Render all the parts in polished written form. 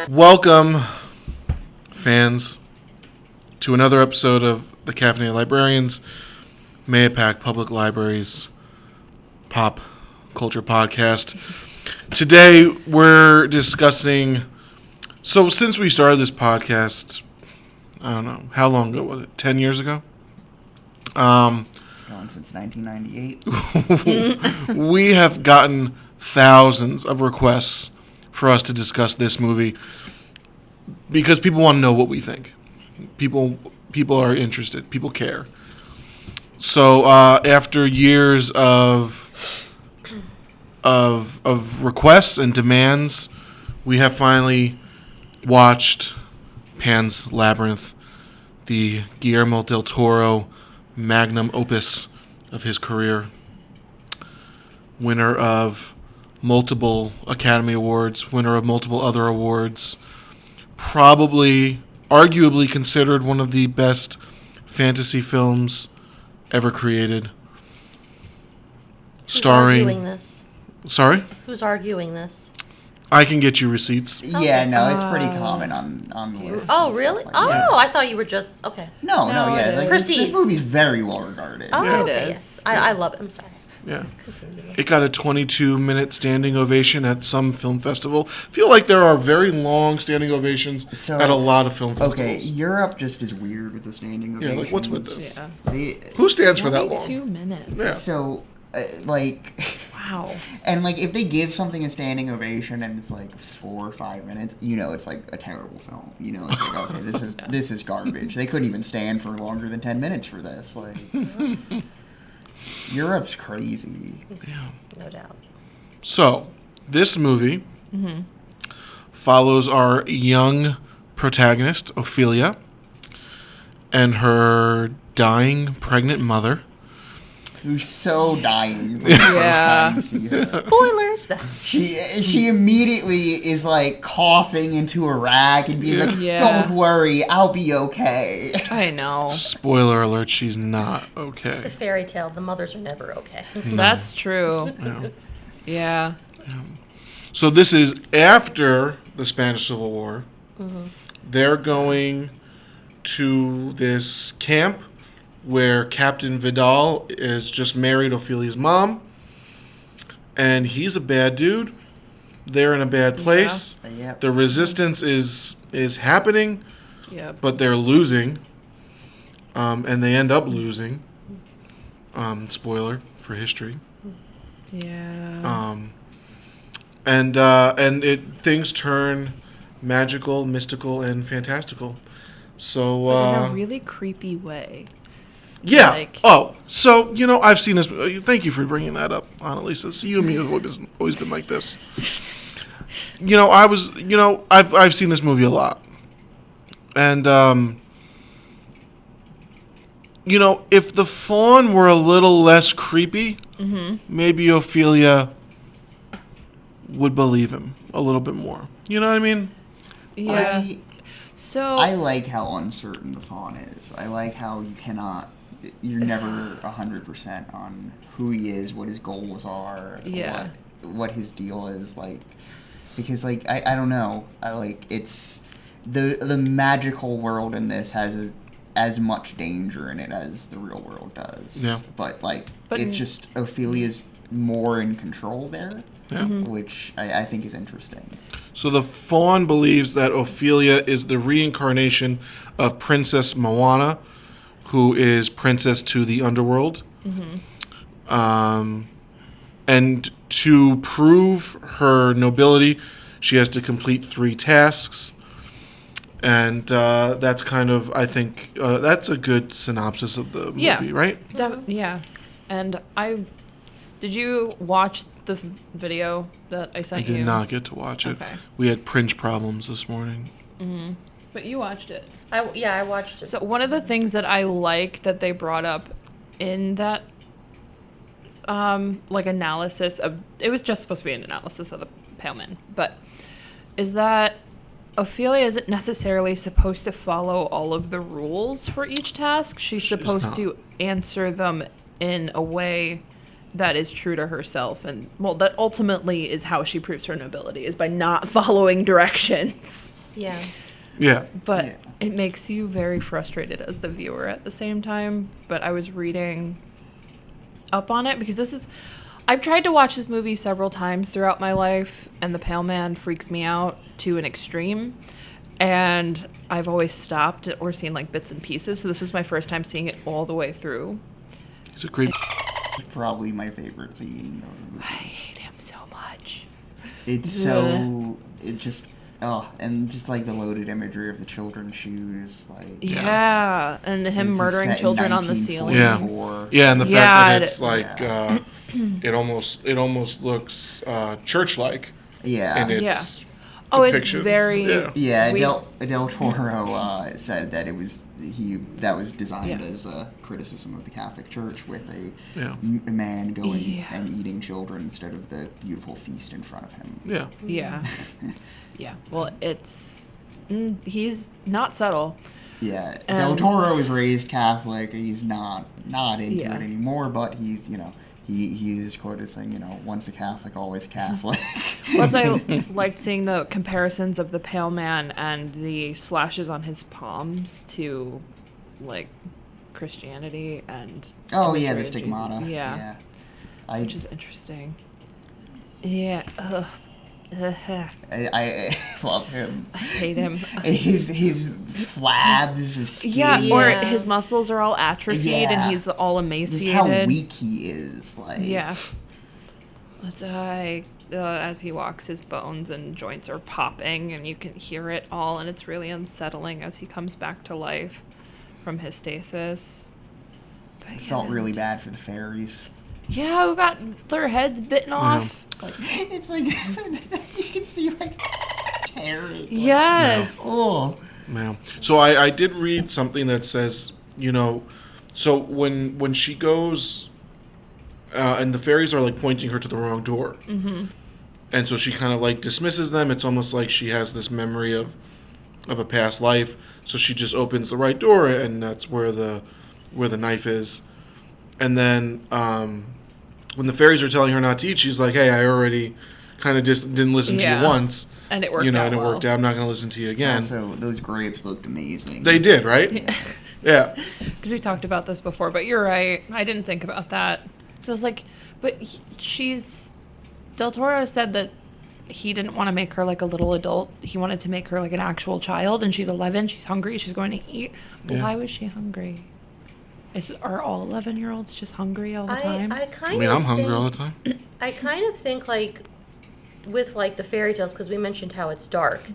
Welcome, fans, to another episode of the Caffeinated Librarians, Mayapack Public Library's pop culture podcast. Today, we're discussing... So, since we started this podcast, I don't know, how long ago was it? 10 years ago? Going since 1998. We have gotten thousands of requests for us to discuss this movie because people want to know what we think. People are interested. People care. So after years of requests and demands, we have finally watched Pan's Labyrinth, the Guillermo del Toro magnum opus of his career. Winner of multiple Academy Awards, winner of multiple other awards, probably, arguably considered one of the best fantasy films ever created. Who's arguing this? Sorry? Who's arguing this? I can get you receipts. Yeah, no, it's pretty common on the list. Oh, really? Like that. I thought you were just... Okay. No, yeah. Like, Proceed. this movie's very well regarded. Oh, Yeah. okay, It yes. is. I love it. I'm sorry. Yeah. Continue. It got a 22-minute standing ovation at some film festival. I feel like there are very long standing ovations at a lot of film festivals. Okay, Europe just is weird with the standing Yeah, ovations. like, what's with this? Yeah. Who stands for that long? 2 minutes. Yeah. So, Wow. and like if they give something a standing ovation and it's like 4 or 5 minutes, it's like a terrible film. It's like, okay, this is garbage. They couldn't even stand for longer than 10 minutes for this. Like, Europe's crazy. Yeah. No doubt. So, this movie follows our young protagonist, Ophelia, and her dying pregnant mother. Who's so dying. Yeah. Spoilers. She immediately is like coughing into a rag and being like, Yeah. "Don't worry, I'll be okay." I know. Spoiler alert, she's not okay. It's a fairy tale. The mothers are never okay. That's true. Yeah. Yeah. So this is after the Spanish Civil War. They're going to this camp where Captain Vidal is just married Ophelia's mom, and he's a bad dude. They're in a bad place. Yeah. The resistance is happening, Yep. but they're losing, and they end up losing. Spoiler for history. Yeah. And things turn magical, mystical, and fantastical. So But in a really creepy way. yeah. like- So I've seen this. Thank you for bringing that up, Annalisa. See, you and me have always been like this. I've seen this movie a lot, and if the fawn were a little less creepy, maybe Ophelia would believe him a little bit more. You know what I mean? Yeah. So I like how uncertain the fawn is. I like how you're never 100% on who he is, what his goals are, Yeah. what his deal is, like, because like I don't know, it's the magical world in this has as much danger in it as the real world does. Yeah. But But- it's just Ophelia's more in control there, Yeah. which I think is interesting. So the fawn believes that Ophelia is the reincarnation of Princess Moana, who is princess to the underworld. And to prove her nobility, she has to complete 3 tasks. And that's kind of, I think, that's a good synopsis of the movie, Yeah. right? yeah. And did you watch the video that I I sent you? did not get to watch it. Okay. We had Prince problems this morning. But you watched it. I watched it. So one of the things that I like that they brought up in that analysis of, it was just supposed to be an analysis of the Pale Men, but is that Ophelia isn't necessarily supposed to follow all of the rules for each task. She's supposed not. to answer them in a way that is true to herself, and well, that ultimately is how she proves her nobility, is by not following directions. Yeah. Yeah. But Yeah. it makes you very frustrated as the viewer at the same time. But I was reading up on it because I've tried to watch this movie several times throughout my life, and The Pale Man freaks me out to an extreme. And I've always stopped or seen like bits and pieces. So this was my first time seeing it all the way through. It's a great. It's probably my favorite scene of the movie. I hate him so much. It's so it just and just like the loaded imagery of the children's shoes, like Yeah, and him It's murdering set in children on the ceiling. 1944. Yeah, and the Yeah, fact that it- it's like it almost looks church-like Yeah. in its Yeah. Oh, it's depictions. very- Yeah. Yeah, We- Del Toro said that that was designed Yeah. as a criticism of the Catholic Church, with a Yeah. man going Yeah. and eating children instead of the beautiful feast in front of him. Yeah. Yeah. Yeah. Well, he's not subtle. Yeah, Del Toro was raised Catholic. He's not into Yeah. it anymore, but he's he is quoted saying, once a Catholic, always a Catholic. Once I liked seeing the comparisons of the Pale Man and the slashes on his palms to, like, Christianity and. Oh yeah, the imagery of Jesus. stigmata. Yeah. I Which is interesting. Yeah. Ugh. I love him. I hate him. His flabs of skin. Yeah, or Yeah. his muscles are all atrophied Yeah. and he's all Just emaciated. how weak he is. Like Yeah. It's as he walks, his bones and joints are popping, and you can hear it all, and it's really unsettling as he comes back to life from his stasis. But I felt really bad for the fairies. Yeah, who got their heads bitten off? Like it's like you can see like tearing. Like, Yes. Oh. Yeah. So I did read something that says, so when she goes, and the fairies are like pointing her to the wrong door, and so she kind of like dismisses them. It's almost like she has this memory of a past life. So she just opens the right door, and that's where the knife is. And then when the fairies are telling her not to eat, she's like, "Hey, I already kind of just didn't listen to Yeah. you once." And it worked and out it well. worked out. I'm not going to listen to you again. Also, those grapes looked amazing. They did, right? Yeah. Because we talked about this before, but you're right. I didn't think about that. So I was like, but Del Toro said that he didn't want to make her like a little adult. He wanted to make her like an actual child, and she's 11. She's hungry. She's going to eat. But Yeah. why was she hungry? Are all 11-year-olds just hungry all the time? I kind I mean, of I'm hungry think, all the time. I kind of think like with like the fairy tales, because we mentioned how it's dark.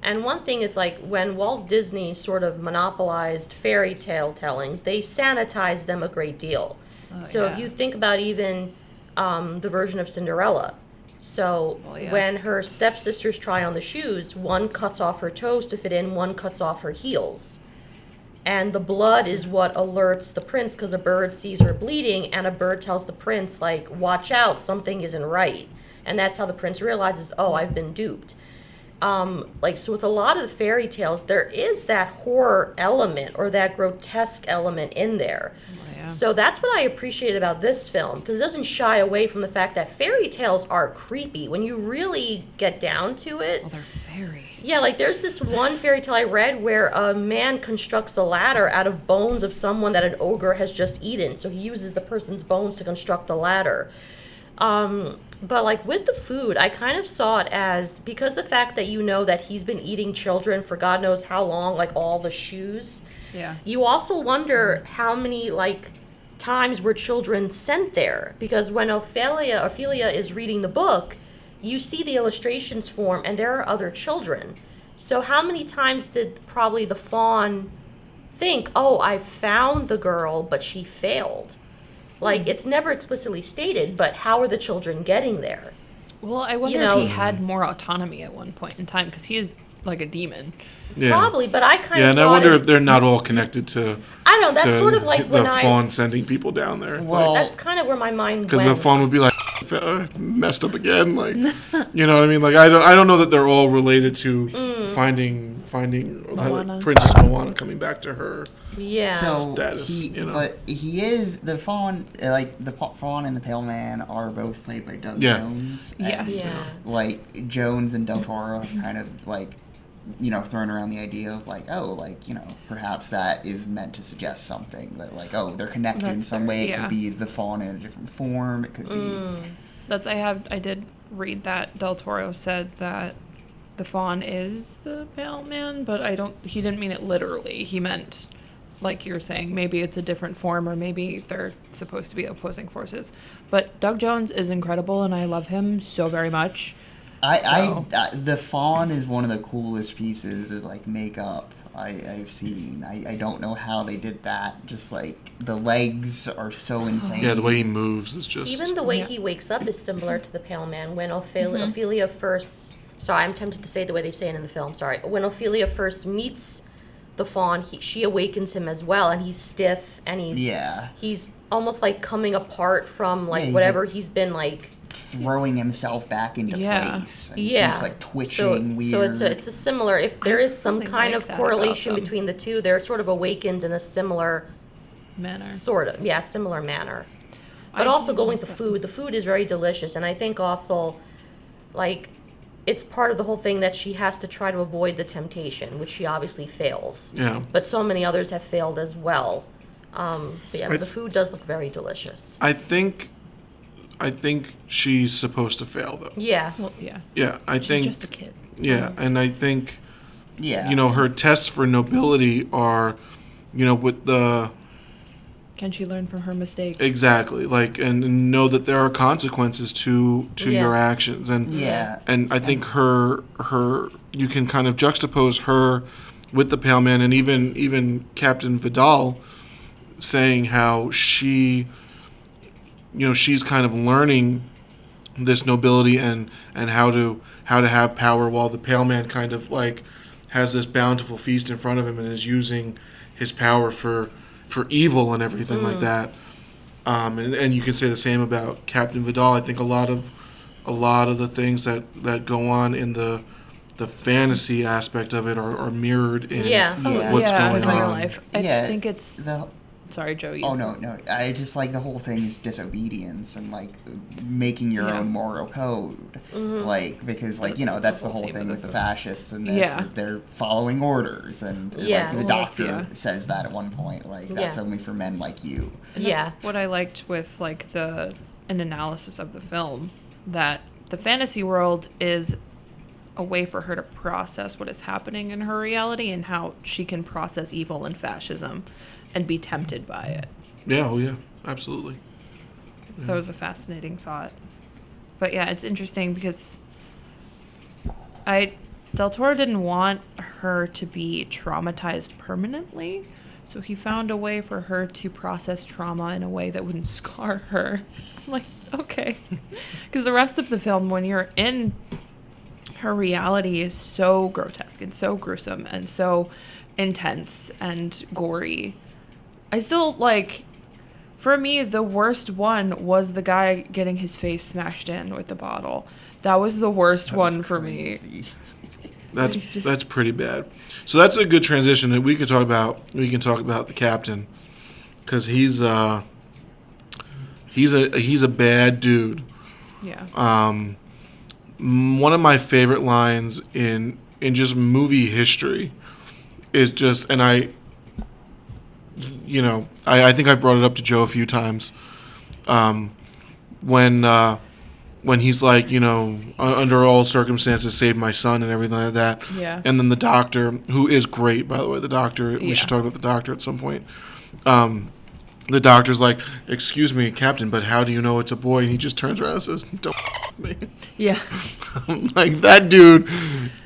And one thing is like when Walt Disney sort of monopolized fairy tale tellings, they sanitized them a great deal. So if yeah. you think about even the version of Cinderella, so Well, yeah. when her stepsisters try on the shoes, one cuts off her toes to fit in, one cuts off her heels. And the blood is what alerts the prince because a bird sees her bleeding, and a bird tells the prince, like, watch out, something isn't right. And that's how the prince realizes, oh, I've been duped. So with a lot of the fairy tales, there is that horror element or that grotesque element in there. Yeah. So that's what I appreciate about this film, because it doesn't shy away from the fact that fairy tales are creepy when you really get down to it. Well, they're fairies. Yeah, like there's this one fairy tale I read where a man constructs a ladder out of bones of someone that an ogre has just eaten. So he uses the person's bones to construct a ladder. But like with the food, I kind of saw it as, because the fact that that he's been eating children for God knows how long, like all the shoes. Yeah. You also wonder how many like times were children sent there, because when Ophelia is reading the book, you see the illustrations form and there are other children. So how many times did probably the fawn think, oh, I found the girl, but she failed? Like, it's never explicitly stated, but how are the children getting there? Well, I wonder if he had more autonomy at one point in time, because he is like a demon. Yeah. Probably, but I kind Yeah, of and I thought wonder as- if they're not all connected to. I don't know, that's to sort of like when the fawn sending people down there. Well, That's kind of where my mind Because went. the fawn would be like messed up again, like you know what I mean. Like I don't know that they're all related to finding Moana. Princess Moana coming back to her. Yeah. So Status, but he is the fawn. Like the fawn and the pale man are both played by Doug Yeah. Jones. Yes. And, like Jones and Del Toro have kind of like thrown around the idea of like, perhaps that is meant to suggest something that like, they're connected in That's some way. It yeah. could be the fawn in a different form. It could be. I did read that Del Toro said that the fawn is the pale man, but he didn't mean it literally. He meant, like you're saying, maybe it's a different form, or maybe they're supposed to be opposing forces. But Doug Jones is incredible, and I love him so very much. The fawn is one of the coolest pieces of like makeup I've seen. I don't know how they did that. Just like the legs are so insane. Yeah, the way he moves is just... Even the way he wakes up is similar to the Pale Man. When Ophelia first... Sorry, I'm tempted to say it the way they say it in the film. Sorry. When Ophelia first meets the fawn, she awakens him as well, and he's stiff, and he's almost like coming apart from like whatever he's been like... throwing himself back into place. And he's like twitching weird. So it's a similar, if there is some kind of correlation between the two, they're sort of awakened in a similar manner. Similar manner. But also going with the food is very delicious, and I think also like it's part of the whole thing that she has to try to avoid the temptation, which she obviously fails. Yeah. But so many others have failed as well. The food does look very delicious. I think she's supposed to fail, though. Yeah. Well, yeah. Yeah, She's just a kid. Yeah, and I think, Yeah. her tests for nobility are, with the... Can she learn from her mistakes? Exactly, like, and know that there are consequences to your actions, and and I think her you can kind of juxtapose her with the Pale Man, and even Captain Vidal saying how she, she's kind of learning this nobility and how to have power, while the Pale Man kind of like has this bountiful feast in front of him and is using his power for evil and everything like that. And you can say the same about Captain Vidal. I think a lot of the things that go on in the fantasy aspect of it are mirrored in what's going in real on. life. I think it's... Sorry, Joe. Oh, no. I just like the whole thing is disobedience and like making your own moral code. Like, because like, that's the whole thing with the fascists and this, that they're following orders. And like the doctor says that at one point, like that's only for men like you. And that's what I liked with like an analysis of the film, that the fantasy world is a way for her to process what is happening in her reality and how she can process evil and fascism and be tempted by it. Yeah, oh yeah, absolutely. That was a fascinating thought. But yeah, it's interesting because Del Toro didn't want her to be traumatized permanently, so he found a way for her to process trauma in a way that wouldn't scar her. I'm like, okay. Because the rest of the film, when you're in her reality, is so grotesque and so gruesome and so intense and gory. I still, like, for me, the worst one was the guy getting his face smashed in with the bottle. That was the worst one for me. That's pretty bad. So that's a good transition that we can talk about. We can talk about the captain, because he's a bad dude. Yeah. One of my favorite lines in just movie history is just, and I think I've brought it up to Joe a few times. When he's like, under all circumstances, save my son and everything like that. Yeah. And then the doctor, who is great, by the way, the doctor, we should talk about the doctor at some point. The doctor's like, excuse me, Captain, but how do you know it's a boy? And he just turns around and says, don't me. Yeah. Like that dude.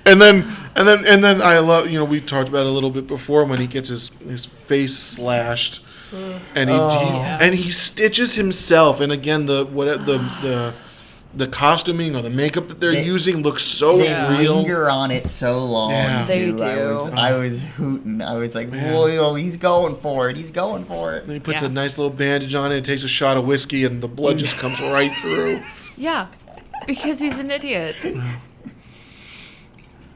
And then I love, we talked about it a little bit before when he gets his face slashed and he stitches himself. And again, the costuming or the makeup that they're using looks so real. They linger on it so long. Yeah. They do. I was hooting. I was like, whoa, he's going for it. He's going for it. Then he puts a nice little bandage on it, takes a shot of whiskey, and the blood just comes right through. Yeah, because he's an idiot.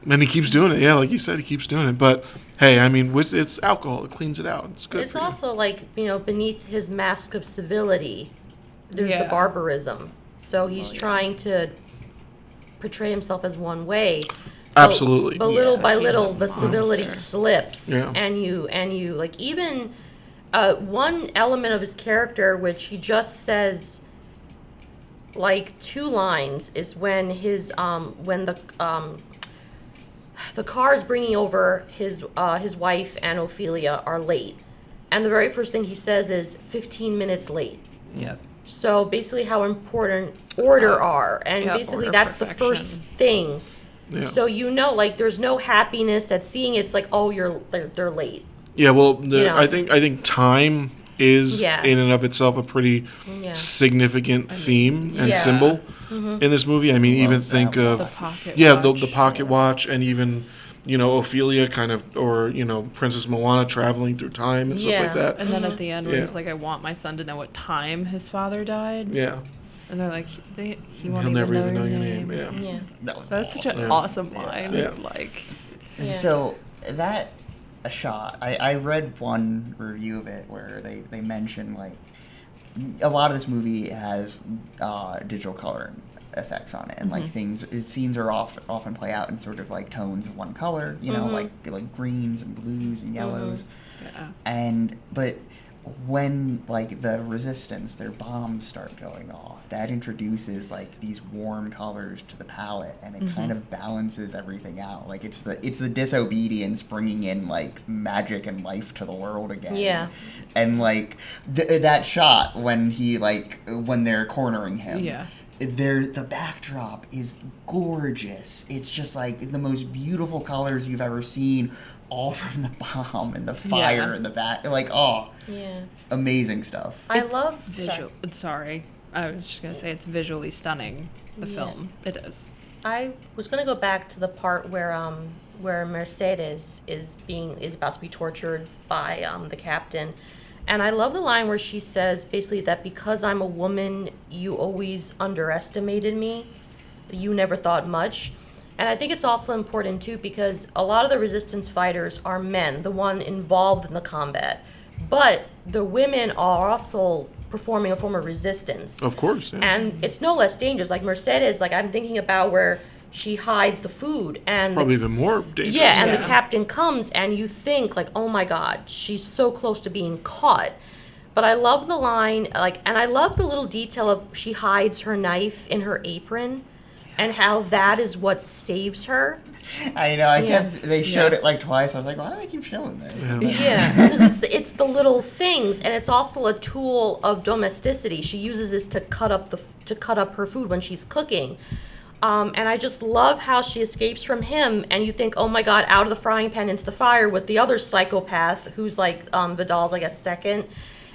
And he keeps doing it. Yeah, like you said, he keeps doing it. But hey, I mean, it's alcohol. It cleans it out. It's good. It's for you. also like, beneath his mask of civility, there's the Yeah. barbarism. So he's trying to portray himself as one way. Absolutely. But little Yeah, by he's little, a the civility monster. slips, Yeah. and you like even one element of his character, which he just says like 2 lines, is when when the cars bringing over his wife and Ophelia are late, and the very first thing he says is 15 minutes late. Yep. So basically, how important order are, and yeah, basically order, that's the perfection. first thing. Yeah. So like there's no happiness at seeing it's like, oh, they're late. Yeah, well, know. I think time is Yeah. in and of itself a pretty Yeah. significant theme and Yeah. symbol in this movie. I mean, even Love think that of The pocket the watch. pocket watch, and even Ophelia kind of, or Princess Moana traveling through time and stuff Yeah. like that. And then at the end, where Yeah. he's like, "I want my son to know what time his father died," Yeah, and they're like, "He won't he'll never even even know know your your name." name. Yeah. Yeah. That was So that's such an Yeah. awesome line. Yeah. Like, And Yeah. so that a shot. I read one review of it where they mention like a lot of this movie has digital coloring effects on it, and like scenes are often play out in sort of like tones of one color, like greens and blues and yellows, yeah. and but when like the resistance, their bombs start going off, that introduces like these warm colors to the palette, and it kind of balances everything out. Like it's the disobedience bringing in like magic and life to the world again. Yeah. And like that shot when when they're cornering him. Yeah. The backdrop is gorgeous. It's just like the most beautiful colors you've ever seen, all from the bomb and the fire Yeah. and the back. Like, Yeah. amazing stuff. I It's love visual. Sorry, I was just gonna say it's visually stunning. The Yeah. film, it is. I was gonna go back to the part where Mercedes is about to be tortured by the captain, and I love the line where she says basically that because I'm a woman, you always underestimated me, you never thought much, and I think it's also important too because a lot of the resistance fighters are men, the one involved in the combat, but the women are also performing a form of resistance. Of course. Yeah. And it's no less dangerous. Like Mercedes, like I'm thinking about where she hides the food and Probably even more dangerous. yeah, and the Yeah. captain comes and you think like, oh my God, she's so close to being caught. But I love the line, and I love the little detail of she hides her knife in her apron, and how that is what saves her. I know. Yeah. They showed it like twice. I was like, why do they keep showing this? Yeah. Yeah, because it's the little things, and it's also a tool of domesticity. She uses this to cut up her food when she's cooking. And I just love how she escapes from him, and you think, oh my God, out of the frying pan into the fire with the other psychopath who's like Vidal's, I guess, second.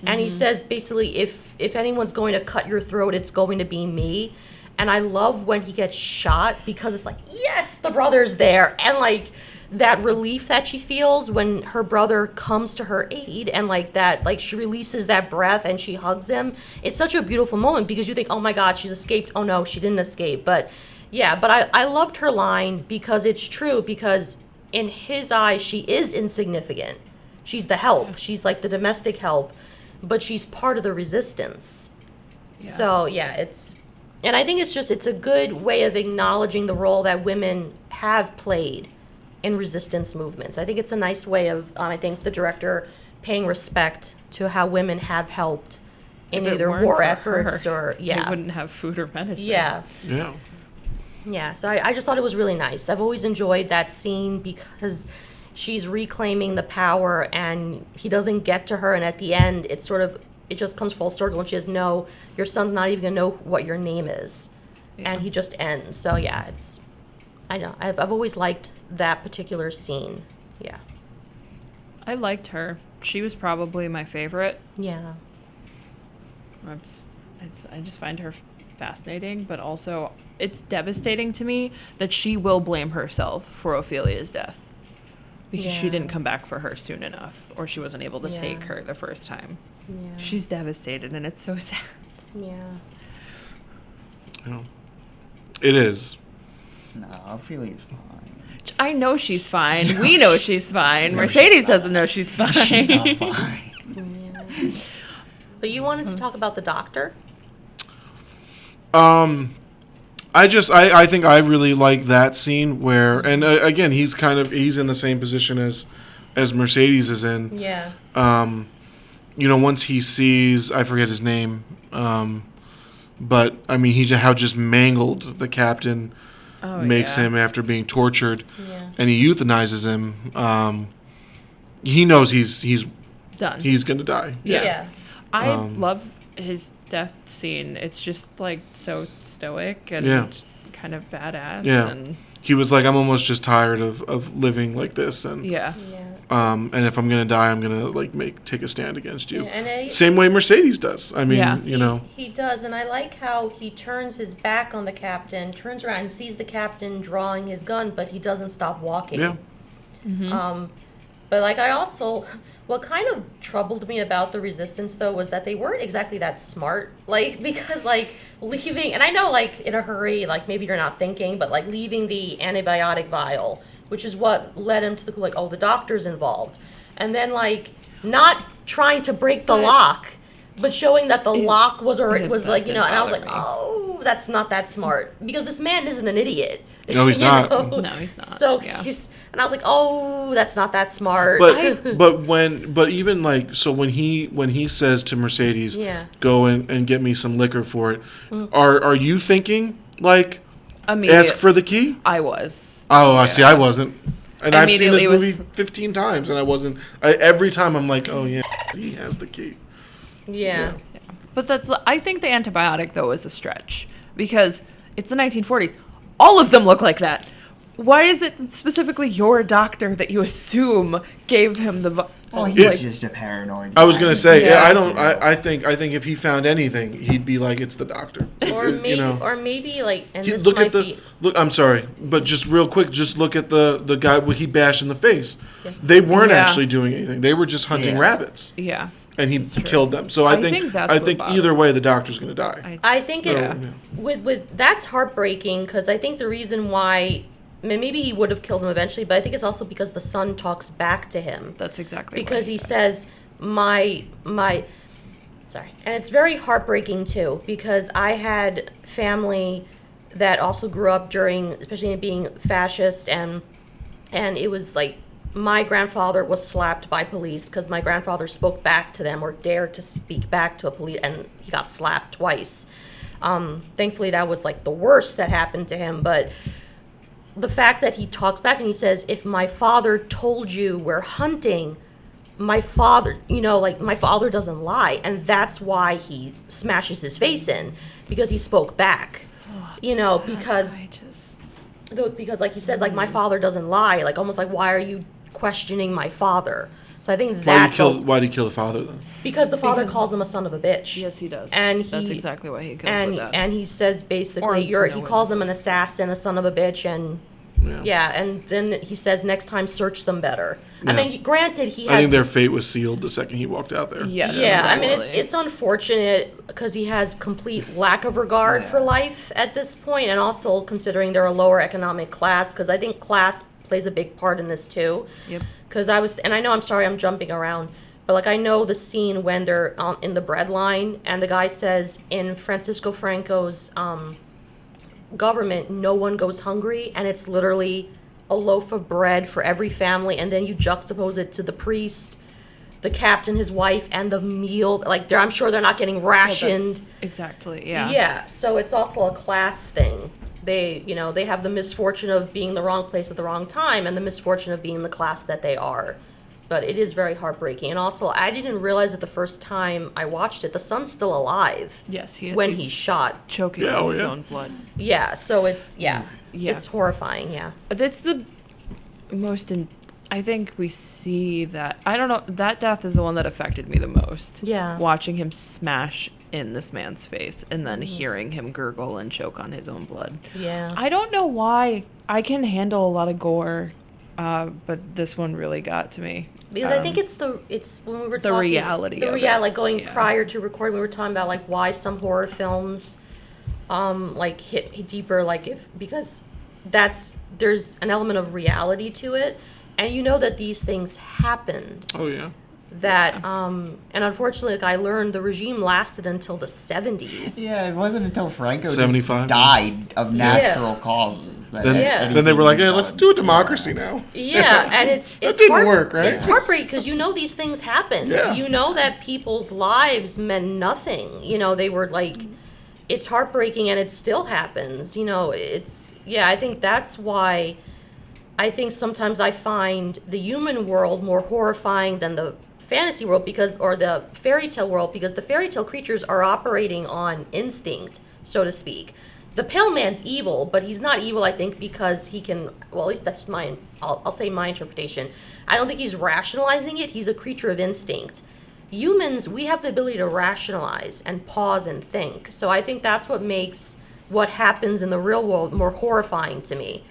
And he says basically, if anyone's going to cut your throat, it's going to be me. And I love when he gets shot because it's like, yes, the brother's there. And like that relief that she feels when her brother comes to her aid and like that, like she releases that breath and she hugs him. It's such a beautiful moment because you think, oh my God, she's escaped. Oh no, she didn't escape. But yeah, but I loved her line because it's true, because in his eyes, she is insignificant. She's the help. She's like the domestic help, but she's part of the resistance. Yeah. So yeah, and I think it's a good way of acknowledging the role that women have played in resistance movements. I think it's a nice way of, I think, the director paying respect to how women have helped in If it either weren't war for efforts her, or, yeah. they wouldn't have food or medicine. Yeah. Yeah. Yeah, so I just thought it was really nice. I've always enjoyed that scene because she's reclaiming the power and he doesn't get to her, and at the end it just comes full circle and she says, no, your son's not even gonna know what your name is. Yeah. And he just ends. So yeah, I know, I've always liked that particular scene. Yeah. I liked her. She was probably my favorite. Yeah. I just find her fascinating, but also it's devastating to me that she will blame herself for Ophelia's death because she Yeah. didn't come back for her soon enough, or she wasn't able to Yeah. take her the first time. Yeah. She's devastated, and it's so sad. Yeah. Yeah. It is. No, Ophelia's fine. I know she's fine. We know she's fine. Mercedes doesn't know she's fine. She's not fine. But you wanted to talk about the doctor? I think I really like that scene where, and again, he's in the same position as Mercedes is in. Yeah. Once he sees, I forget his name, but I mean, how just mangled the captain makes him after being tortured, and he euthanizes him. He knows he's Done. He's gonna die. Yeah. I love his death scene. It's just like so stoic and kind of badass. Yeah. And he was like, I'm almost just tired of living like this, and and if I'm gonna die, I'm gonna take a stand against you. Yeah, and same way Mercedes does. I mean, he does, and I like how he turns his back on the captain, turns around and sees the captain drawing his gun, but he doesn't stop walking. Yeah. Mm-hmm. But what kind of troubled me about the Resistance, though, was that they weren't exactly that smart. Because leaving, and I know, in a hurry, maybe you're not thinking, but, leaving the antibiotic vial, which is what led him to the doctor's involved. And then, not trying to break the lock, but showing that the lock was already, and I was like, oh, that's not that smart. Because this man isn't an idiot. No, he's not. No, he's not. So and I was like, oh, that's not that smart. But when he says to Mercedes, go and get me some liquor for it, are you thinking ask for the key? I was. Oh, I see. I wasn't. And I've seen this movie 15 times, and I wasn't. Every time I'm like, oh yeah, he has the key. Yeah. But I think the antibiotic, though, is a stretch. Because it's the 1940s. All of them look like that. Why is it specifically your doctor that you assume gave him the... Oh, he's just a paranoid guy. I was going to say, I think if he found anything, he'd be like, it's the doctor. Or maybe, and this look might at the, be... Look, I'm sorry, but just real quick, just look at the guy he bashed in the face. Yeah. They weren't actually doing anything. They were just hunting rabbits. Yeah. And he killed them. So I think either way, the doctor's going to die. I think it's with that's heartbreaking, because I think the reason why maybe he would have killed him eventually, but I think it's also because the son talks back to him. That's exactly because he says my sorry, and it's very heartbreaking too, because I had family that also grew up during, especially being fascist, and it was my grandfather was slapped by police because my grandfather spoke back to them or dared to speak back to a police, and he got slapped twice. Thankfully, that was the worst that happened to him. But the fact that he talks back and he says, if my father told you we're hunting, my father, my father doesn't lie. And that's why he smashes his face in, because he spoke back, because he says, my father doesn't lie, almost why are you questioning my father? So I think why did he kill the father then? Because the father calls him a son of a bitch. Yes, he does. And that's exactly why he goes with that. And he says basically, he calls him an assassin, a son of a bitch, and and then he says next time search them better. Yeah. I mean, granted, I think their fate was sealed the second he walked out there. Yes, yeah. Exactly. I mean, it's unfortunate because he has complete lack of regard for life at this point, and also considering they're a lower economic class, because I think class plays a big part in this too. Yep. Because I know, I'm sorry, I'm jumping around, but I know the scene when they're in the bread line, and the guy says in Francisco Franco's government, no one goes hungry, and it's literally a loaf of bread for every family, and then you juxtapose it to the priest, the captain, his wife, and the meal. I'm sure they're not getting rationed. Exactly. Yeah. Yeah. So it's also a class thing. They have the misfortune of being in the wrong place at the wrong time, and the misfortune of being the class that they are. But it is very heartbreaking. And also, I didn't realize it the first time I watched it, the son's still alive. Yes, he is. When he's shot. Choking on his own blood. Yeah, so it's, it's horrifying, It's the most, I think we see that, I don't know, that death is the one that affected me the most. Yeah. Watching him smash in this man's face and then hearing him gurgle and choke on his own blood. Yeah. I don't know why. I can handle a lot of gore, but this one really got to me. Because I think it's when we were talking... The reality of it. Going prior to recording, we were talking about, why some horror films, hit deeper, because that's there's an element of reality to it, and you know that these things happened. Oh yeah. That and unfortunately, like, I learned the regime lasted until the 70s. Yeah, it wasn't until Franco 75. just died of natural causes. That Then, Yeah. then they were like, anything "Yeah, was let's done." do a democracy now." Yeah, and it's didn't work, right? It's heartbreaking because you know these things happened. Yeah. You know that people's lives meant nothing. You know, they were like, it's heartbreaking, and it still happens. You know, I think that's why I think sometimes I find the human world more horrifying than the fantasy world or the fairy tale world, because the fairy tale creatures are operating on instinct, so to speak. The Pale Man's evil, but he's not evil, I think, because he can, well, at least that's I'll say my interpretation. I don't think he's rationalizing it. He's a creature of instinct. Humans, we have the ability to rationalize and pause and think. So I think that's what makes what happens in the real world more horrifying to me.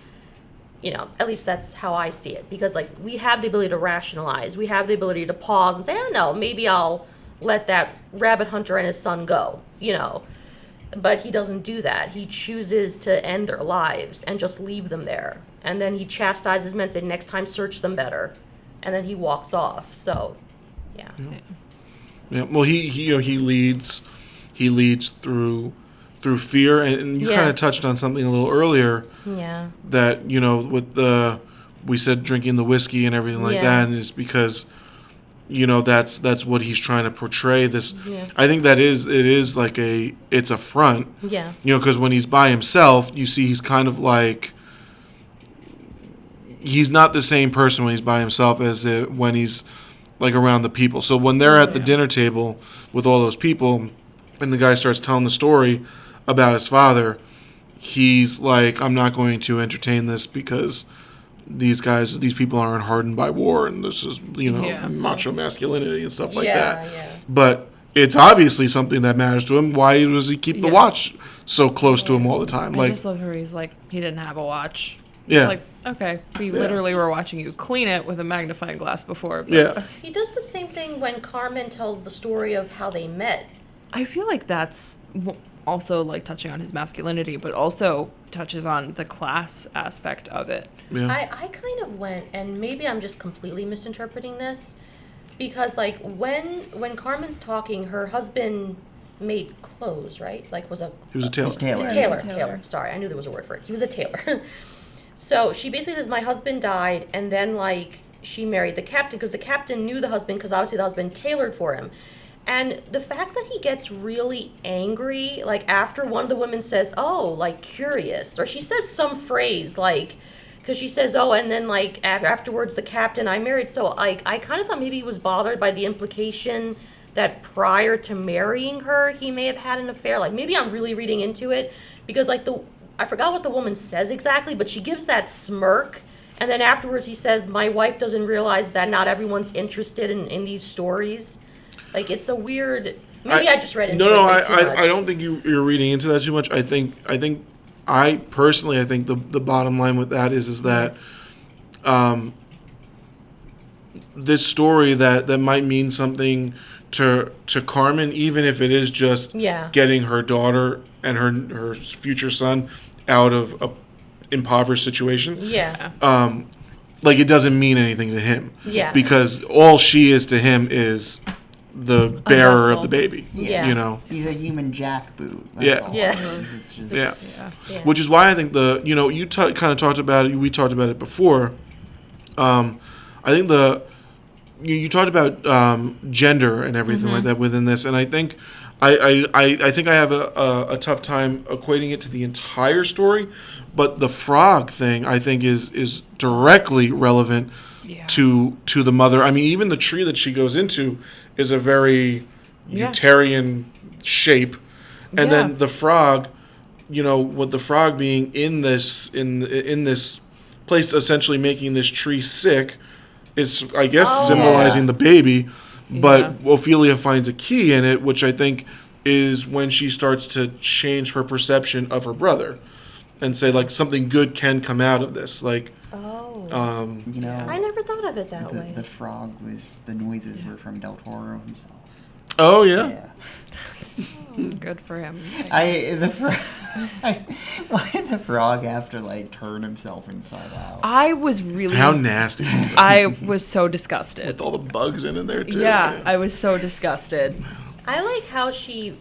You know, at least that's how I see it. Because, like, we have the ability to rationalize. We have the ability to pause and say, oh, no, maybe I'll let that rabbit hunter and his son go, you know. But he doesn't do that. He chooses to end their lives and just leave them there. And then he chastises men and says, next time search them better. And then he walks off. So, yeah. Yeah. Well, he leads through fear, and you kind of touched on something a little earlier. Yeah. That, with we said drinking the whiskey and everything like that, and it's because, that's what he's trying to portray. This, I think it is like it's a front. Yeah. Because when he's by himself, you see he's kind of like, he's not the same person when he's by himself as when he's like around the people. So when they're at the dinner table with all those people, and the guy starts telling the story about his father, he's like, I'm not going to entertain this because these people aren't hardened by war, and this is, macho masculinity and stuff like that. Yeah. But it's obviously something that matters to him. Why does he keep the watch so close to him all the time? I just love how he's like, he didn't have a watch. Yeah. Like, okay, we literally were watching you clean it with a magnifying glass before. But yeah. He does the same thing when Carmen tells the story of how they met. I feel like that's also like touching on his masculinity, but also touches on the class aspect of it. Yeah. I kind of went, and maybe I'm just completely misinterpreting this, because like when Carmen's talking, her husband made clothes, right? Like he was a tailor. Tailor. Sorry, I knew there was a word for it. He was a tailor. So she basically says, my husband died, and then like she married the captain because the captain knew the husband, because obviously the husband tailored for him. And the fact that he gets really angry, like after one of the women says, oh, like curious, or she says some phrase like, because she says, oh, and then like afterwards the captain I married. So like I kind of thought maybe he was bothered by the implication that prior to marrying her, he may have had an affair. Like maybe I'm really reading into it, because like I forgot what the woman says exactly, but she gives that smirk. And then afterwards he says, my wife doesn't realize that not everyone's interested in these stories. Like, it's a weird. Maybe I just read into it. No, too much. I don't think you're reading into that too much. I think personally, I think the bottom line with that is that this story that might mean something to Carmen, even if it is just getting her daughter and her future son out of a impoverished situation. Yeah. Like, it doesn't mean anything to him. Yeah. Because all she is to him is the bearer of the baby. Yeah. He's a human jackboot. Yeah. All Yeah. It's just, Yeah. Which is why I think you kind of talked about it. We talked about it before. I think you talked about gender and everything like that within this, and I think I think I have a tough time equating it to the entire story, but the frog thing I think is directly relevant to the mother. I mean, even the tree that she goes into is a very Utarian shape, and then the frog, with the frog being in this place, essentially making this tree sick, is I guess symbolizing the baby. But Ophelia finds a key in it, which I think is when she starts to change her perception of her brother and say, like, something good can come out of this. Like, I never thought of it that way. The frog the noises were from Del Toro himself. Oh, yeah. Good for him. The Why did the frog have to like turn himself inside out? I was really. How nasty is that? I was so disgusted. With all the bugs in there too. Yeah, I was so disgusted. I like how she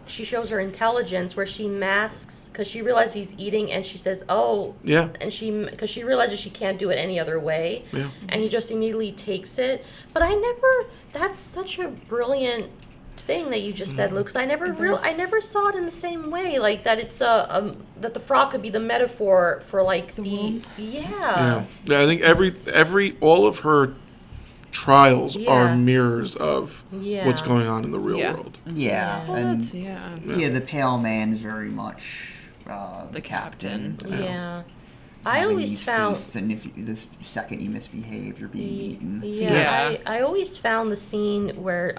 shows her intelligence, where she masks because she realizes he's eating, and she says, "Oh," Yeah. and because she realizes she can't do it any other way, Yeah. and he just immediately takes it. But that's such a brilliant thing that you just said, Luke. 'Cause I never saw it in the same way, like that. It's that the frog could be the metaphor for like the womb? Yeah. I think all of her trials are Yeah. mirrors of Yeah. what's going on in the real Yeah. world. Yeah, Well, and that's, yeah. yeah, the pale man is very much The captain. Yeah. I Having always these found feasts, and if the second you misbehave, you're being eaten. Yeah, I always found the scene where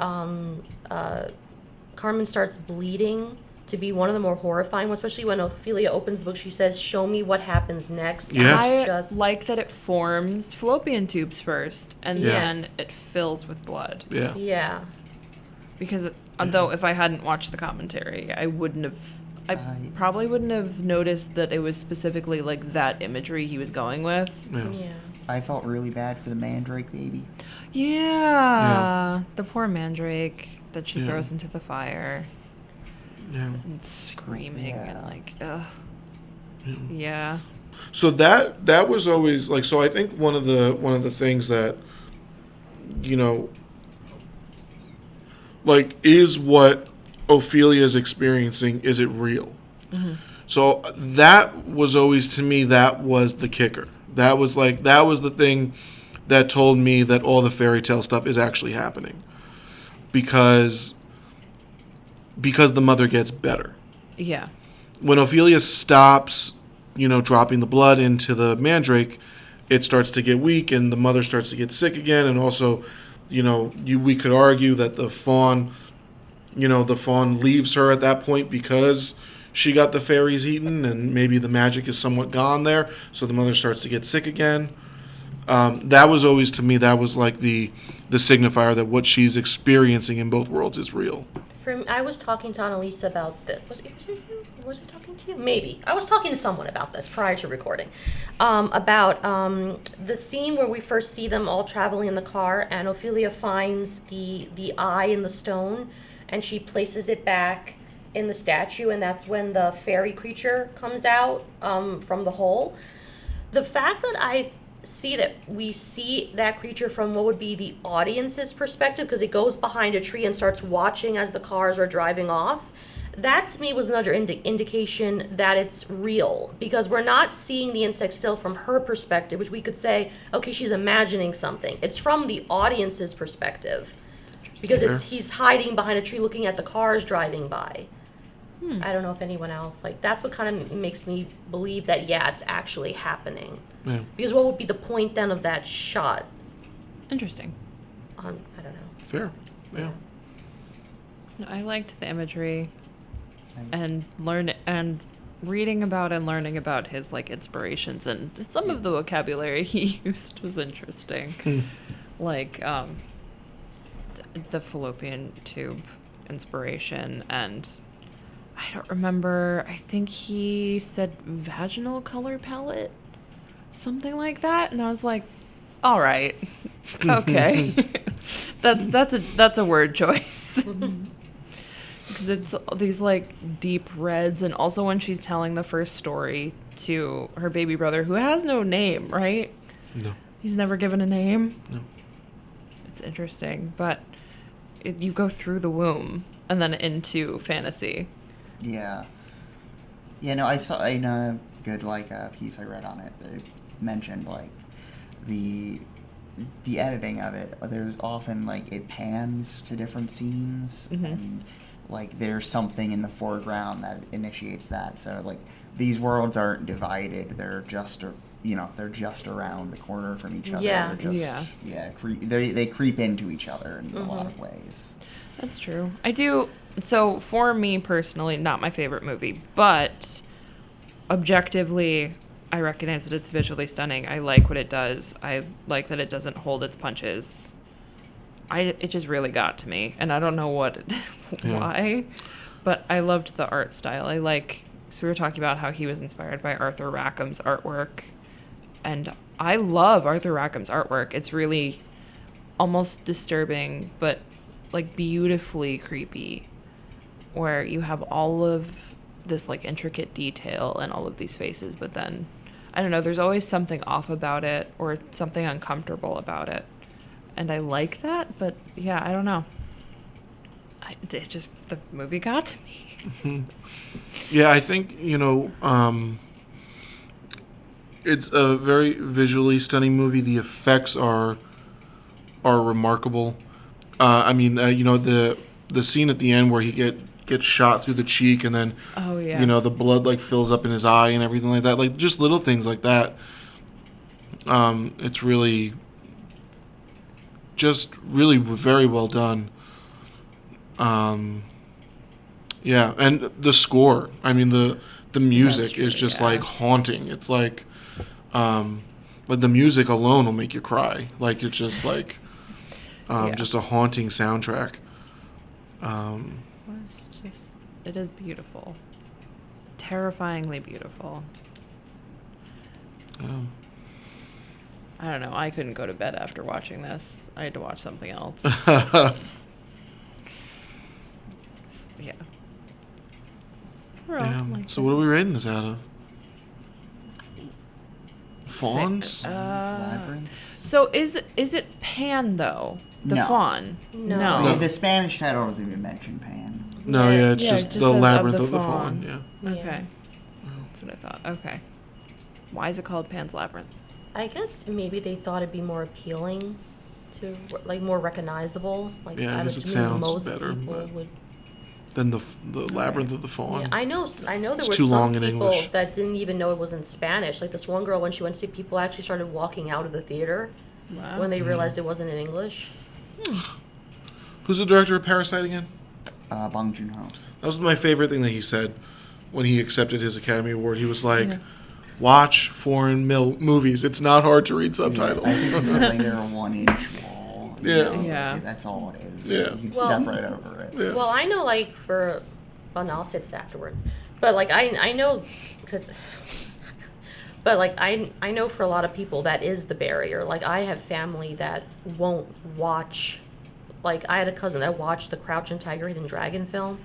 Carmen starts bleeding to be one of the more horrifying ones, especially when Ophelia opens the book. She says, "Show me what happens next." Yeah. And I it's just like that it forms fallopian tubes first, and Yeah. then it fills with blood. Yeah. yeah, Because though if I hadn't watched the commentary, I probably wouldn't have noticed that it was specifically like that imagery he was going with. Yeah. yeah. I felt really bad for the mandrake baby. Yeah, the poor mandrake that she Yeah. throws into the fire Yeah. and screaming and Yeah. like, ugh. Yeah. So that was always like, so I think one of the things that, you know, like, is what Ophelia's experiencing, is it real? Mm-hmm. So that was always, to me, that was the kicker. That was the thing that told me that all the fairy tale stuff is actually happening. Because the mother gets better. Yeah. When Ophelia stops, dropping the blood into the mandrake, it starts to get weak, and the mother starts to get sick again. And also, we could argue that the fawn leaves her at that point because she got the fairies eaten, and maybe the magic is somewhat gone there. So the mother starts to get sick again. That was always, to me, that was like the signifier that what she's experiencing in both worlds is real. I was talking to Annalisa about this. Was I talking to you? Maybe. I was talking to someone about this prior to recording. About the scene where we first see them all traveling in the car, and Ophelia finds the eye in the stone, and she places it back in the statue, and that's when the fairy creature comes out from the hole. The fact that we see that creature from what would be the audience's perspective, because it goes behind a tree and starts watching as the cars are driving off, that to me was another indication that it's real, because we're not seeing the insect still from her perspective, which we could say, okay, she's imagining something. It's from the audience's perspective, because he's hiding behind a tree looking at the cars driving by. I don't know if anyone else, that's what kind of makes me believe that, yeah, it's actually happening. Yeah. Because what would be the point then of that shot? Interesting. I don't know. Fair. Yeah. No, I liked the imagery I- and reading about and learning about his inspirations, and some of the vocabulary he used was interesting. Like the fallopian tube inspiration, and I don't remember, I think he said vaginal color palette, something like that, and I was like, all right, okay. that's a word choice. Because it's these deep reds, and also when she's telling the first story to her baby brother, who has no name, right? No. He's never given a name. No. It's interesting, but you go through the womb and then into fantasy. Yeah. Yeah, no, I saw in a good piece I read on it that it mentioned the editing of it. There's often it pans to different scenes, Mhm. and there's something in the foreground that initiates that. So these worlds aren't divided; they're just they're just around the corner from each other. Yeah. They're just, they creep into each other in a lot of ways. That's true. I do. So for me personally, not my favorite movie, but objectively, I recognize that it's visually stunning. I like what it does. I like that it doesn't hold its punches. It just really got to me, and I don't know why, but I loved the art style. I like So we were talking about how he was inspired by Arthur Rackham's artwork. And I love Arthur Rackham's artwork. It's really almost disturbing, but like beautifully creepy, where you have all of this like intricate detail and all of these faces, but then I don't know, there's always something off about it or something uncomfortable about it. And I like that, but yeah, I don't know. The movie got to me. Yeah, I think, it's a very visually stunning movie. The effects are remarkable. The scene at the end where he gets shot through the cheek and then, Oh, yeah. the blood like fills up in his eye and everything like that. Like just little things like that. It's really very well done. Yeah, and the score. I mean, the music is just like haunting. It's like the music alone will make you cry. Like it's just like just a haunting soundtrack. It is beautiful, terrifyingly beautiful. I don't know. I couldn't go to bed after watching this. I had to watch something else. Yeah. So what are we rating this out of? Fawns? Labyrinth. So is it Pan though? The No. fawn? No. The Spanish title doesn't even mention Pan. No, it's Yeah, just it just the says Labyrinth of of the the Fawn. Fawn. Yeah. Okay. That's what I thought. Okay. Why is it called Pan's Labyrinth? I guess maybe they thought it'd be more appealing to, like, more recognizable. Like, Yeah, I I'm guess it assuming sounds most better, people but- would. Then the Labyrinth of the Fawn. Yeah, I know there It's were too some long in people English. that didn't even know it was in Spanish. Like this one girl, when she went to see, people actually started walking out of the theater Wow. when they realized it wasn't in English. Who's the director of Parasite again? Bong Joon-ho. That was my favorite thing that he said when he accepted his Academy Award. He was like, Yeah. watch foreign movies. It's not hard to read subtitles. I think it's like they're a 1-inch wall. Yeah. Yeah. That's all it is. Yeah. You can Well- step right over it. Yeah. Well, I know, like, well, no, I'll say this afterwards. But, like, I know, but, like, I know for a lot of people that is the barrier. Like, I have family that won't watch, like, I had a cousin that watched the Crouching Tiger, Hidden Dragon film,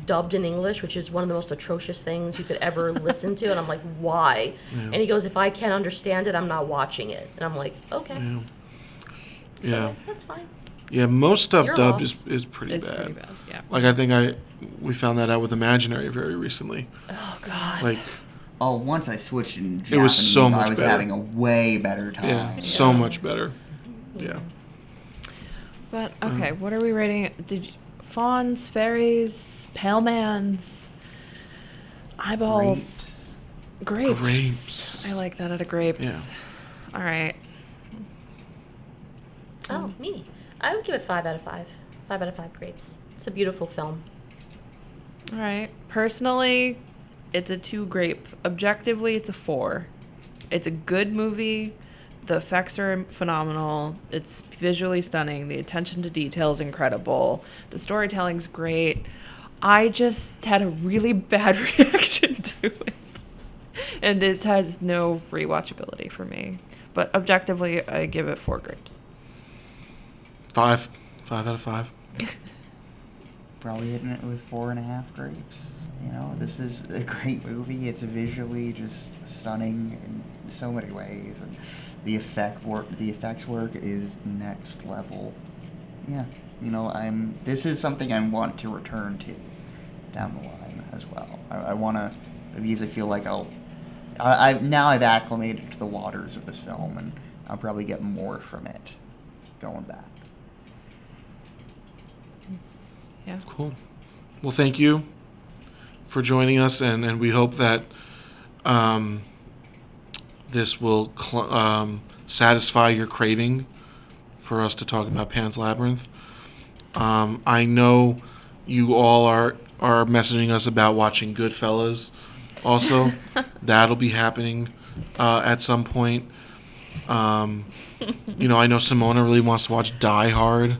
dubbed in English, which is one of the most atrocious things you could ever listen to. And I'm like, why? Yeah. And he goes, if I can't understand it, I'm not watching it. And I'm like, okay. Yeah. So, Yeah. that's fine. Yeah, most stuff Your dubbed loss. is pretty It's bad. pretty bad. Yeah. Like I think we found that out with Imaginary very recently. Oh, God. Like Oh, once I switched in Japanese, It was so much I was better. having a way better time. yeah, so much better. Yeah. But okay, what are we rating? Fawns, fairies, pale mans, eyeballs, grapes. Grapes. I like that out of grapes. All right. Oh, me. I would give it 5 out of 5. 5 out of 5 grapes. It's a beautiful film. All right. Personally, it's a 2 grape. Objectively, it's a 4. It's a good movie. The effects are phenomenal. It's visually stunning. The attention to detail is incredible. The storytelling's great. I just had a really bad reaction to it. And it has no rewatchability for me. But objectively, I give it 4 grapes. 5 out of 5. Probably hitting it with 4.5 grapes. You know, this is a great movie. It's visually just stunning in so many ways, and the effects work is next level. Yeah, you know, this is something I want to return to down the line as well. I want to, because I feel like I've acclimated to the waters of this film, and I'll probably get more from it going back. Yeah. Cool. Well, thank you for joining us, and we hope that this will satisfy your craving for us to talk about Pan's Labyrinth. I know you all are messaging us about watching Goodfellas also. That'll be happening at some point. I know Simona really wants to watch Die Hard.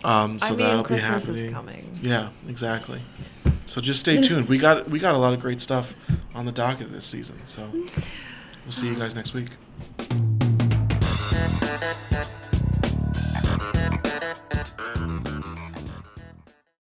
So that'll be Christmas happening. is coming. Yeah, exactly. So just stay tuned. We got a lot of great stuff on the docket this season. So we'll see you guys next week.